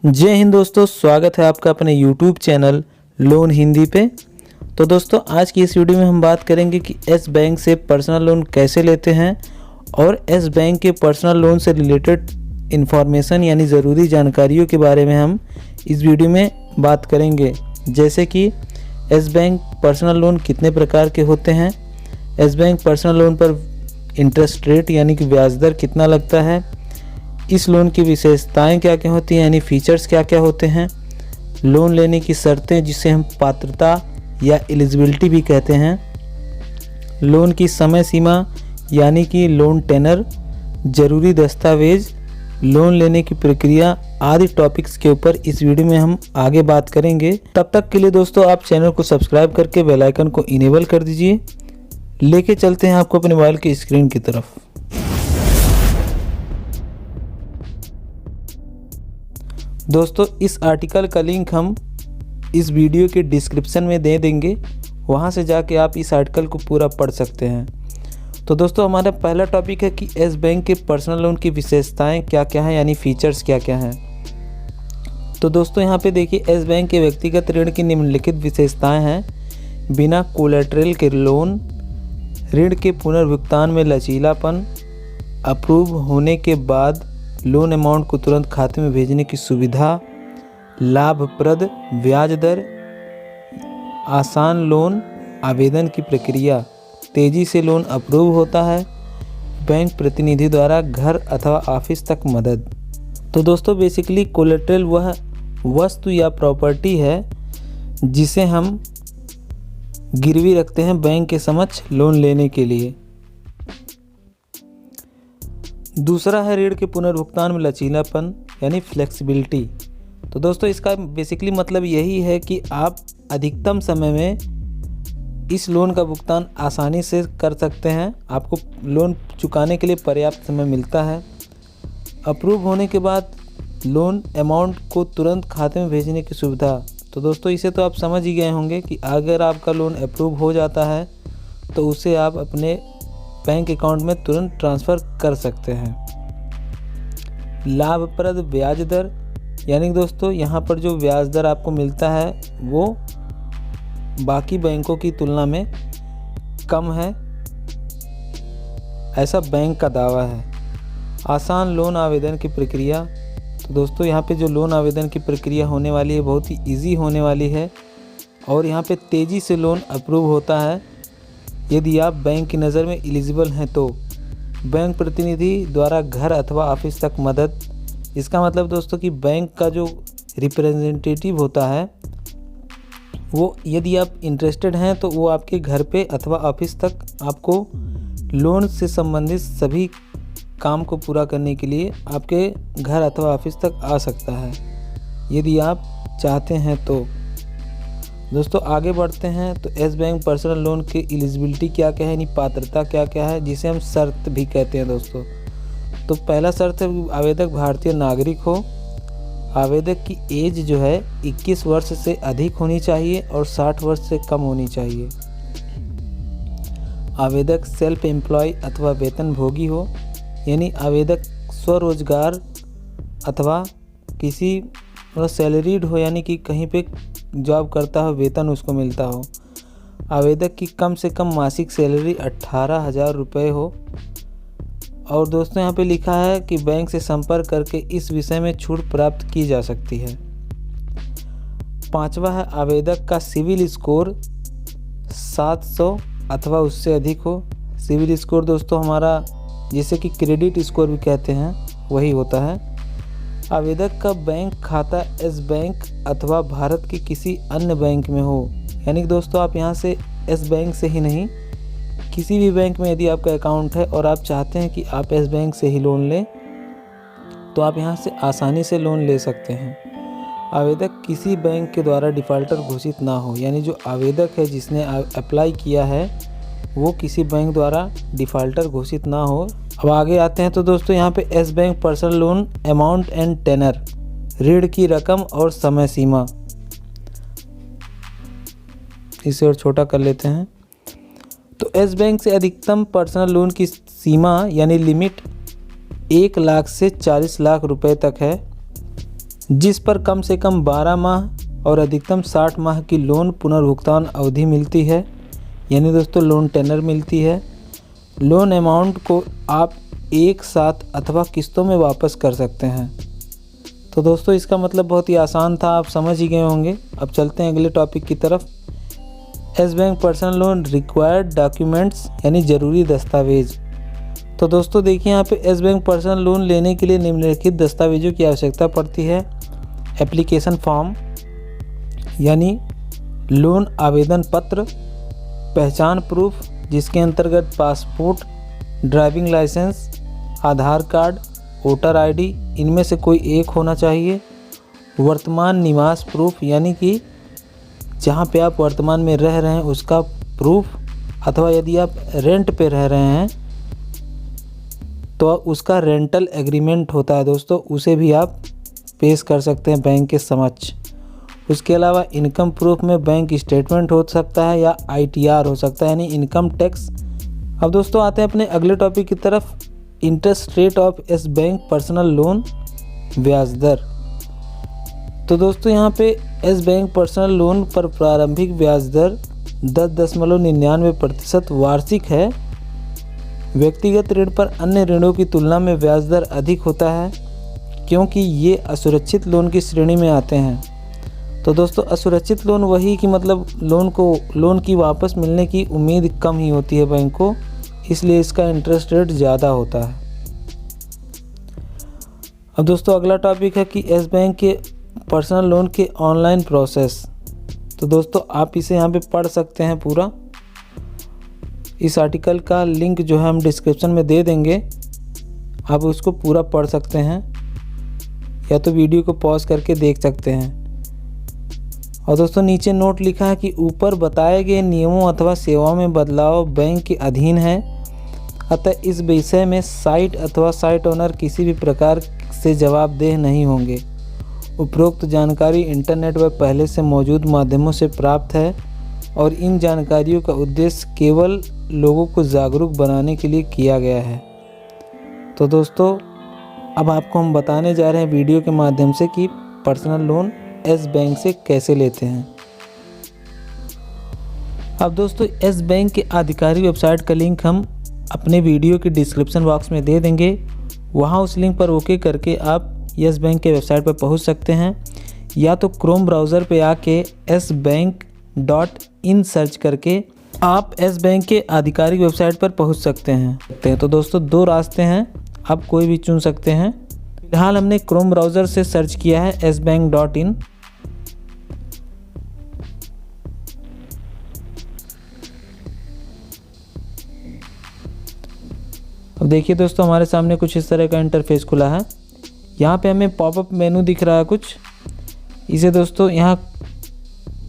जय हिंद दोस्तों, स्वागत है आपका अपने YouTube चैनल लोन हिंदी पे। तो दोस्तों आज की इस वीडियो में हम बात करेंगे कि एस बैंक से पर्सनल लोन कैसे लेते हैं और एस बैंक के पर्सनल लोन से रिलेटेड इन्फॉर्मेशन यानी ज़रूरी जानकारियों के बारे में हम इस वीडियो में बात करेंगे। जैसे कि एस बैंक पर्सनल लोन कितने प्रकार के होते हैं, एस बैंक पर्सनल लोन पर इंटरेस्ट रेट यानी कि ब्याज दर कितना लगता है, इस लोन की विशेषताएं क्या क्या होती हैं यानी फीचर्स क्या क्या होते हैं, लोन लेने की शर्तें जिसे हम पात्रता या एलिजिबिलिटी भी कहते हैं, लोन की समय सीमा यानी कि लोन टेनर, ज़रूरी दस्तावेज, लोन लेने की प्रक्रिया आदि टॉपिक्स के ऊपर इस वीडियो में हम आगे बात करेंगे। तब तक के लिए दोस्तों आप चैनल को सब्सक्राइब करके बेल आइकन को इनेबल कर दीजिए। लेके चलते हैं आपको अपने मोबाइल की स्क्रीन की तरफ। दोस्तों इस आर्टिकल का लिंक हम इस वीडियो के डिस्क्रिप्शन में दे देंगे, वहां से जाके आप इस आर्टिकल को पूरा पढ़ सकते हैं। तो दोस्तों हमारा पहला टॉपिक है कि एस बैंक के पर्सनल लोन की विशेषताएं क्या क्या हैं यानी फीचर्स क्या क्या हैं। तो दोस्तों यहाँ पे देखिए, एस बैंक के व्यक्तिगत ऋण की निम्नलिखित विशेषताएं हैं। बिना कोलेटरल के लोन, ऋण के पुनर्भुगतान में लचीलापन, अप्रूव होने के बाद लोन अमाउंट को तुरंत खाते में भेजने की सुविधा, लाभप्रद ब्याज दर, आसान लोन आवेदन की प्रक्रिया, तेज़ी से लोन अप्रूव होता है, बैंक प्रतिनिधि द्वारा घर अथवा ऑफिस तक मदद। तो दोस्तों बेसिकली कोलेटरल वह वस्तु या प्रॉपर्टी है जिसे हम गिरवी रखते हैं बैंक के समक्ष लोन लेने के लिए। दूसरा है ऋण के पुनर्भुगतान में लचीलापन यानी फ्लेक्सिबिलिटी। तो दोस्तों इसका बेसिकली मतलब यही है कि आप अधिकतम समय में इस लोन का भुगतान आसानी से कर सकते हैं, आपको लोन चुकाने के लिए पर्याप्त समय मिलता है। अप्रूव होने के बाद लोन अमाउंट को तुरंत खाते में भेजने की सुविधा। तो दोस्तों इसे तो आप समझ ही गए होंगे कि अगर आपका लोन अप्रूव हो जाता है तो उसे आप अपने बैंक अकाउंट में तुरंत ट्रांसफ़र कर सकते हैं। लाभप्रद ब्याज दर यानी दोस्तों यहाँ पर जो ब्याज दर आपको मिलता है वो बाकी बैंकों की तुलना में कम है, ऐसा बैंक का दावा है। आसान लोन आवेदन की प्रक्रिया। तो दोस्तों यहाँ पे जो लोन आवेदन की प्रक्रिया होने वाली है बहुत ही इजी होने वाली है और यहाँ पे तेज़ी से लोन अप्रूव होता है यदि आप बैंक की नज़र में एलिजिबल हैं तो। बैंक प्रतिनिधि द्वारा घर अथवा ऑफिस तक मदद। इसका मतलब दोस्तों कि बैंक का जो रिप्रेजेंटेटिव होता है वो यदि आप इंटरेस्टेड हैं तो वो आपके घर पे अथवा ऑफिस तक आपको लोन से संबंधित सभी काम को पूरा करने के लिए आपके घर अथवा ऑफिस तक आ सकता है यदि आप चाहते हैं तो। दोस्तों आगे बढ़ते हैं तो एस बैंक पर्सनल लोन की एलिजिबिलिटी क्या क्या है यानी पात्रता क्या क्या है, जिसे हम शर्त भी कहते हैं दोस्तों। तो पहला शर्त है आवेदक भारतीय नागरिक हो, आवेदक की एज जो है 21 वर्ष से अधिक होनी चाहिए और 60 वर्ष से कम होनी चाहिए, आवेदक सेल्फ एम्प्लॉय अथवा वेतनभोगी हो यानी आवेदक स्वरोजगार अथवा किसी सैलरीड हो यानी कि कहीं पे जॉब करता हो, वेतन उसको मिलता हो, आवेदक की कम से कम मासिक सैलरी 18,000 रुपये हो। और दोस्तों यहाँ पे लिखा है कि बैंक से संपर्क करके इस विषय में छूट प्राप्त की जा सकती है। पांचवा है आवेदक का सिविल स्कोर 700 अथवा उससे अधिक हो। सिविल स्कोर दोस्तों हमारा जिसे कि क्रेडिट स्कोर भी कहते हैं वही होता है। आवेदक का बैंक खाता एस बैंक अथवा भारत के किसी अन्य बैंक में हो यानी कि दोस्तों आप यहाँ से एस बैंक से ही नहीं, किसी भी बैंक में यदि आपका अकाउंट है और आप चाहते हैं कि आप एस बैंक से ही लोन लें तो आप यहाँ से आसानी से लोन ले सकते हैं। आवेदक किसी बैंक के द्वारा डिफ़ॉल्टर घोषित ना हो यानी जो आवेदक है जिसने अप्लाई किया है वो किसी बैंक द्वारा डिफ़ॉल्टर घोषित ना हो। अब आगे आते हैं तो दोस्तों यहाँ पे Yes bank personal loan amount and tenure, ऋण की रकम और समय सीमा, इसे और छोटा कर लेते हैं। तो एस बैंक से अधिकतम पर्सनल लोन की सीमा यानी लिमिट 1 लाख से 40 लाख रुपए तक है। जिस पर कम से कम 12 माह और अधिकतम 60 माह की लोन पुनर्भुगतान अवधि मिलती है, यानी दोस्तों लोन टेनर मिलती है। लोन अमाउंट को आप एक साथ अथवा किस्तों में वापस कर सकते हैं। तो दोस्तों इसका मतलब बहुत ही आसान था, आप समझ ही गए होंगे। अब चलते हैं अगले टॉपिक की तरफ। Yes bank personal loan required documents, यानी ज़रूरी दस्तावेज। तो दोस्तों देखिए यहाँ पे येस बैंक पर्सनल लोन लेने के लिए निम्नलिखित दस्तावेजों की आवश्यकता पड़ती है। एप्लीकेशन फॉर्म यानी लोन आवेदन पत्र, पहचान प्रूफ जिसके अंतर्गत पासपोर्ट, ड्राइविंग लाइसेंस, आधार कार्ड, वोटर आईडी इनमें से कोई एक होना चाहिए। वर्तमान निवास प्रूफ यानी कि जहाँ पे आप वर्तमान में रह रहे हैं उसका प्रूफ, अथवा यदि आप रेंट पे रह रहे हैं तो उसका रेंटल एग्रीमेंट होता है दोस्तों, उसे भी आप पेश कर सकते हैं बैंक के समक्ष। उसके अलावा इनकम प्रूफ में बैंक स्टेटमेंट हो सकता है या ITR हो सकता है, यानी इनकम टैक्स। अब दोस्तों आते हैं अपने अगले टॉपिक की तरफ। Interest rate of yes bank personal loan, ब्याज दर। तो दोस्तों यहाँ पे येस बैंक पर्सनल लोन पर प्रारंभिक ब्याज दर 10.99% वार्षिक है। व्यक्तिगत ऋण पर अन्य ऋणों की तुलना में ब्याज दर अधिक होता है क्योंकि ये असुरक्षित लोन की श्रेणी में आते हैं। तो दोस्तों असुरक्षित लोन वही कि मतलब लोन की वापस मिलने की उम्मीद कम ही होती है बैंक को, इसलिए इसका इंटरेस्ट रेट ज़्यादा होता है। अब दोस्तों अगला टॉपिक है कि येस बैंक के पर्सनल लोन के ऑनलाइन प्रोसेस। तो दोस्तों आप इसे यहाँ पे पढ़ सकते हैं पूरा। इस आर्टिकल का लिंक जो है हम डिस्क्रिप्शन में दे देंगे, आप उसको पूरा पढ़ सकते हैं या तो वीडियो को पॉज करके देख सकते हैं। और दोस्तों नीचे नोट लिखा है कि ऊपर बताए गए नियमों अथवा सेवाओं में बदलाव बैंक के अधीन है, अतः इस विषय में साइट अथवा साइट ओनर किसी भी प्रकार से जवाबदेह नहीं होंगे। उपरोक्त जानकारी इंटरनेट पर पहले से मौजूद माध्यमों से प्राप्त है और इन जानकारियों का उद्देश्य केवल लोगों को जागरूक बनाने के लिए किया गया है। तो दोस्तों अब आपको हम बताने जा रहे हैं वीडियो के माध्यम से कि पर्सनल लोन येस बैंक से कैसे लेते हैं। अब दोस्तों येस बैंक के आधिकारिक वेबसाइट का लिंक हम अपने वीडियो के डिस्क्रिप्शन बॉक्स में दे देंगे। वहाँ उस लिंक पर ओके करके आप येस बैंक के वेबसाइट पर पहुँच सकते हैं, या तो क्रोम ब्राउज़र पे आके yesbank.in सर्च करके आप येस बैंक के आधिकारिक वेबसाइट पर पहुंच सकते हैं। तो दोस्तों दो रास्ते हैं, आप कोई भी चुन सकते हैं। फिलहाल हमने क्रोम ब्राउज़र से सर्च किया है yesbank.in। अब देखिए दोस्तों हमारे सामने कुछ इस तरह का इंटरफेस खुला है। यहाँ पे हमें पॉपअप मेनू दिख रहा है कुछ, इसे दोस्तों यहाँ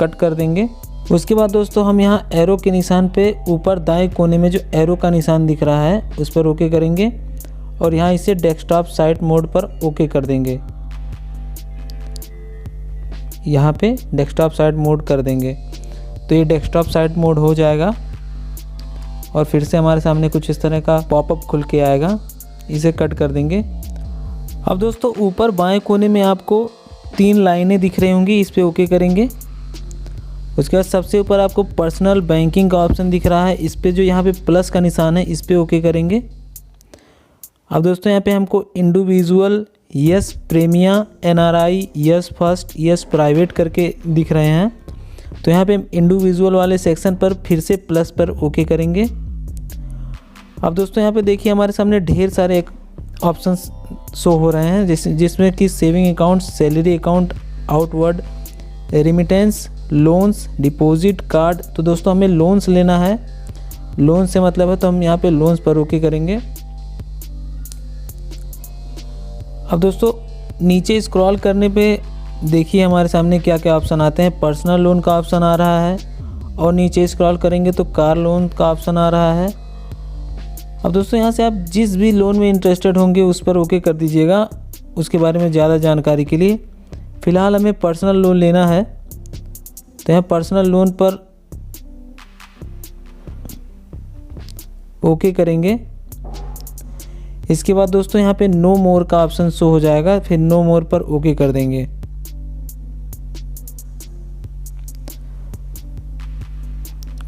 कट कर देंगे। उसके बाद दोस्तों हम यहाँ एरो के निशान पे ऊपर दाएं कोने में जो एरो का निशान दिख रहा है उस पर ओके करेंगे और यहाँ इसे डेस्कटॉप साइट मोड पर ओके कर देंगे। यहाँ पे डेस्कटॉप साइट मोड कर देंगे तो ये डेस्कटॉप साइट मोड हो जाएगा और फिर से हमारे सामने कुछ इस तरह का पॉपअप खुल के आएगा, इसे कट कर देंगे। अब दोस्तों ऊपर बाएं कोने में आपको 3 लाइनें दिख रही होंगी, इस पर ओके करेंगे। उसके बाद सबसे ऊपर आपको पर्सनल बैंकिंग का ऑप्शन दिख रहा है, इस पर जो यहाँ पे प्लस का निशान है इस पर ओके करेंगे। अब दोस्तों यहाँ पे हमको individual, yes Primia, NRI, yes first, yes private करके दिख रहे हैं। तो यहाँ पे इंडिविजुअल वाले सेक्शन पर फिर से प्लस पर ओके करेंगे। अब दोस्तों यहाँ पे देखिए हमारे सामने ढेर सारे ऑप्शंस शो हो रहे हैं जिसमें कि saving account, salary account, outward remittance, loans, deposit, card. तो दोस्तों हमें लोन्स लेना है, लोन से मतलब है तो हम यहाँ पे लोन्स पर ओके करेंगे। अब दोस्तों नीचे स्क्रॉल करने पे देखिए हमारे सामने क्या क्या ऑप्शन आते हैं। पर्सनल लोन का ऑप्शन आ रहा है और नीचे स्क्रॉल करेंगे तो कार लोन का ऑप्शन आ रहा है। अब दोस्तों यहाँ से आप जिस भी लोन में इंटरेस्टेड होंगे उस पर ओके कर दीजिएगा उसके बारे में ज़्यादा जानकारी के लिए। फ़िलहाल हमें पर्सनल लोन लेना है तो यहाँ पर्सनल लोन पर ओके करेंगे। इसके बाद दोस्तों यहाँ पे नो मोर का ऑप्शन शो हो जाएगा, फिर नो मोर पर ओके कर देंगे।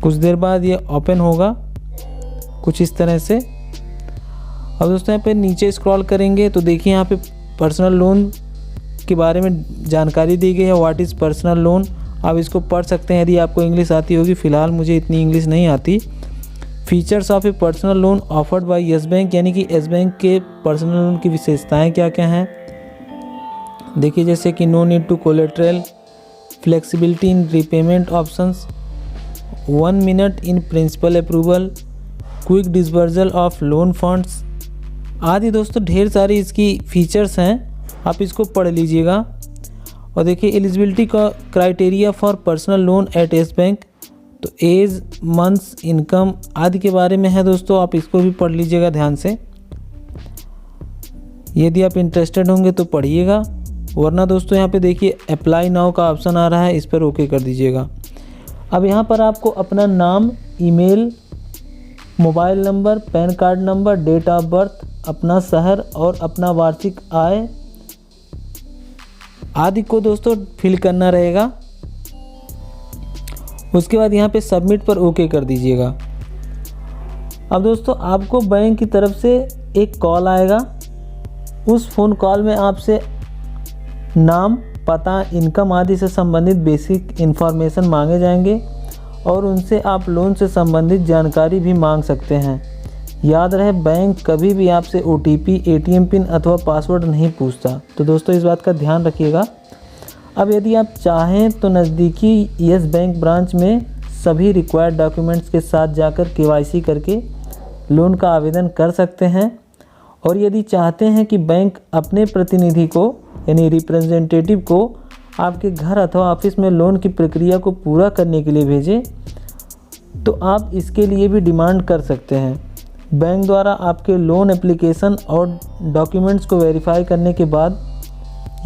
कुछ देर बाद ये ओपन होगा कुछ इस तरह से। अब दोस्तों यहाँ पे नीचे स्क्रॉल करेंगे तो देखिए यहाँ पे पर्सनल लोन के बारे में जानकारी दी गई है, व्हाट इज़ पर्सनल लोन। आप इसको पढ़ सकते हैं यदि आपको इंग्लिश आती होगी, फ़िलहाल मुझे इतनी इंग्लिश नहीं आती। Features of a personal loan offered by Yes bank, यानी कि यस बैंक के पर्सनल लोन की विशेषताएं क्या क्या हैं। देखिए जैसे कि no need to collateral, flexibility in repayment options, 1 minute in principle approval, quick disbursal of loan funds आदि। दोस्तों ढेर सारी इसकी फीचर्स हैं, आप इसको पढ़ लीजिएगा। और देखिए एलिजिबिलिटी का criteria for personal loan eight yes bank, तो एज, मंथ्स, इनकम आदि के बारे में है दोस्तों, आप इसको भी पढ़ लीजिएगा ध्यान से। यदि आप इंटरेस्टेड होंगे तो पढ़िएगा, वरना दोस्तों यहाँ पे देखिए अप्लाई नाउ का ऑप्शन आ रहा है, इस पर ओके कर दीजिएगा। अब यहाँ पर आपको अपना नाम, email, mobile number, PAN card number, date of birth, अपना शहर और अपना वार्षिक आय आदि को दोस्तों फिल करना रहेगा। उसके बाद यहाँ पे सबमिट पर ओके कर दीजिएगा। अब दोस्तों आपको बैंक की तरफ से एक कॉल आएगा, उस फ़ोन कॉल में आपसे नाम, पता, इनकम आदि से संबंधित बेसिक इन्फॉर्मेशन मांगे जाएंगे और उनसे आप लोन से संबंधित जानकारी भी मांग सकते हैं। याद रहे बैंक कभी भी आपसे OTP, ATM पिन अथवा पासवर्ड नहीं पूछता, तो दोस्तों इस बात का ध्यान रखिएगा। अब यदि आप चाहें तो नज़दीकी यस बैंक ब्रांच में सभी रिक्वायर्ड डॉक्यूमेंट्स के साथ जाकर KYC करके लोन का आवेदन कर सकते हैं। और यदि चाहते हैं कि बैंक अपने प्रतिनिधि को यानी रिप्रेजेंटेटिव को आपके घर अथवा ऑफिस में लोन की प्रक्रिया को पूरा करने के लिए भेजें, तो आप इसके लिए भी डिमांड कर सकते हैं। बैंक द्वारा आपके लोन एप्लीकेशन और डॉक्यूमेंट्स को वेरीफाई करने के बाद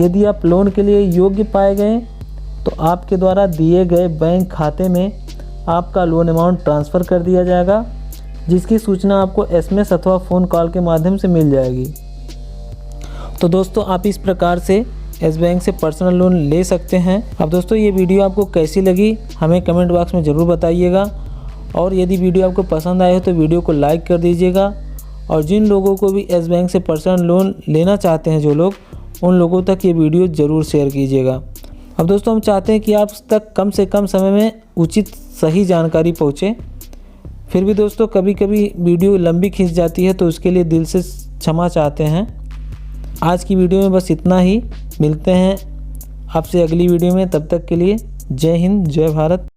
यदि आप लोन के लिए योग्य पाए गए तो आपके द्वारा दिए गए बैंक खाते में आपका लोन अमाउंट ट्रांसफ़र कर दिया जाएगा, जिसकी सूचना आपको SMS अथवा फ़ोन कॉल के माध्यम से मिल जाएगी। तो दोस्तों आप इस प्रकार से यस बैंक से पर्सनल लोन ले सकते हैं। अब दोस्तों ये वीडियो आपको कैसी लगी हमें कमेंट बॉक्स में ज़रूर बताइएगा, और यदि वीडियो आपको पसंद आए हो तो वीडियो को लाइक कर दीजिएगा। और जिन लोगों को भी यस बैंक से पर्सनल लोन लेना चाहते हैं जो लोग, उन लोगों तक ये वीडियो ज़रूर शेयर कीजिएगा। अब दोस्तों हम चाहते हैं कि आप तक कम से कम समय में उचित सही जानकारी पहुँचे। फिर भी दोस्तों कभी कभी वीडियो लंबी खींच जाती है, तो उसके लिए दिल से क्षमा चाहते हैं। आज की वीडियो में बस इतना ही, मिलते हैं आपसे अगली वीडियो में, तब तक के लिए जय हिंद, जय भारत।